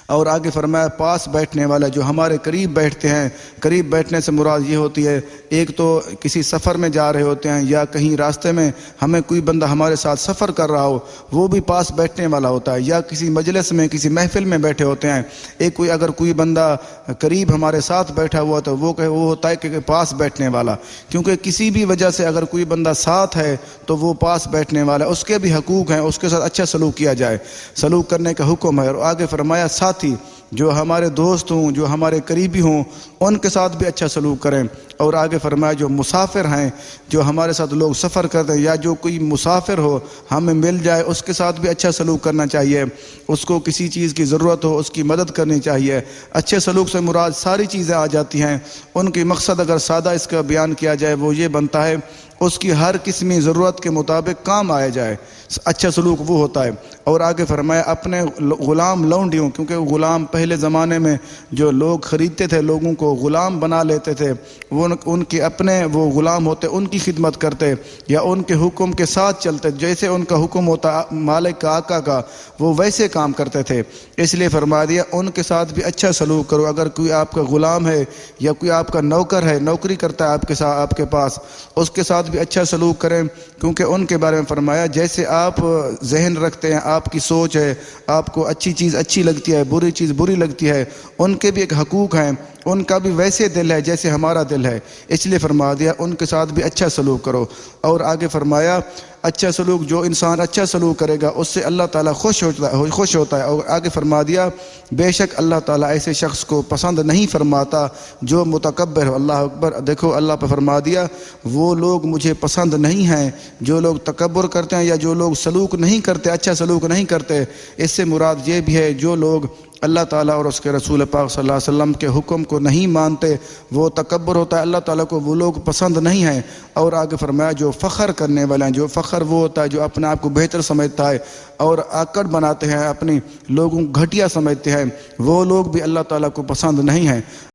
اور آگے فرمایا پاس بیٹھنے والا، جو ہمارے قریب بیٹھتے ہیں۔ قریب بیٹھنے سے مراد یہ ہوتی ہے، ایک تو کسی سفر میں جا رہے ہوتے ہیں یا کہیں راستے میں ہمیں کوئی بندہ ہمارے ساتھ سفر کر رہا ہو، وہ بھی پاس بیٹھنے والا ہوتا ہے، یا کسی مجلس میں کسی محفل میں بیٹھے ہوتے ہیں، اگر کوئی بندہ قریب ہمارے ساتھ بیٹھا ہوا تو وہ ہوتا ہے کہ پاس بیٹھنے والا، کیونکہ کسی بھی وجہ سے اگر کوئی بندہ ساتھ ہے تو وہ پاس بیٹھنے والا، اس کے بھی حقوق ہیں، اس کے ساتھ اچھا سلوک کیا جائے، سلوک کرنے کا حکم ہے۔ اور آگے فرمایا ساتھی، جو ہمارے دوست ہوں، جو ہمارے قریبی ہوں، ان کے ساتھ بھی اچھا سلوک کریں۔ اور آگے فرمایا جو مسافر ہیں، جو ہمارے ساتھ لوگ سفر کرتے ہیں، یا جو کوئی مسافر ہو ہمیں مل جائے، اس کے ساتھ بھی اچھا سلوک کرنا چاہیے، اس کو کسی چیز کی ضرورت ہو اس کی مدد کرنی چاہیے۔ اچھے سلوک سے مراد ساری چیزیں آ جاتی ہیں، ان کی مقصد اگر سادہ اس کا بیان کیا جائے وہ یہ بنتا ہے اس کی ہر قسمی ضرورت کے مطابق کام آیا جائے، اچھا سلوک وہ ہوتا ہے۔ اور آگے فرمایا اپنے غلام لونڈیوں، کیونکہ غلام پہلے زمانے میں جو لوگ خریدتے تھے، لوگوں کو غلام بنا لیتے تھے، وہ ان کے اپنے وہ غلام ہوتے، ان کی خدمت کرتے یا ان کے حکم کے ساتھ چلتے، جیسے ان کا حکم ہوتا مالک کا، آقا کا، وہ ویسے کام کرتے تھے۔ اس لیے فرما دیا ان کے ساتھ بھی اچھا سلوک کرو۔ اگر کوئی آپ کا غلام ہے یا کوئی آپ کا نوکر ہے، نوکری کرتا ہے آپ کے پاس، اس کے ساتھ بھی اچھا سلوک کریں، کیونکہ ان کے بارے میں فرمایا جیسے آپ ذہن رکھتے ہیں، آپ کی سوچ ہے، آپ کو اچھی چیز اچھی لگتی ہے، بری چیز بری لگتی ہے، ان کے بھی ایک حقوق ہیں، ان کا بھی ویسے دل ہے جیسے ہمارا دل ہے، اس لیے فرما دیا ان کے ساتھ بھی اچھا سلوک کرو۔ اور آگے فرمایا اچھا سلوک، جو انسان اچھا سلوک کرے گا اس سے اللہ تعالیٰ خوش ہوتا ہے۔ اور آگے فرما دیا بے شک اللہ تعالیٰ ایسے شخص کو پسند نہیں فرماتا جو متکبر ہو۔ اللہ اکبر، دیکھو اللہ پہ فرما دیا وہ لوگ مجھے پسند نہیں ہیں جو لوگ تکبر کرتے ہیں یا جو لوگ سلوک نہیں کرتے، اچھا سلوک نہیں کرتے۔ اس سے مراد یہ بھی ہے جو لوگ اللہ تعالیٰ اور اس کے رسول پاک صلی اللہ علیہ وسلم کے حکم کو نہیں مانتے، وہ تکبر ہوتا ہے، اللہ تعالیٰ کو وہ لوگ پسند نہیں ہیں۔ اور آگے فرمایا جو فخر کرنے والے ہیں، جو فخر وہ ہوتا ہے جو اپنے آپ کو بہتر سمجھتا ہے اور آکڑ بناتے ہیں، اپنی لوگوں کو گھٹیا سمجھتے ہیں، وہ لوگ بھی اللہ تعالیٰ کو پسند نہیں ہیں۔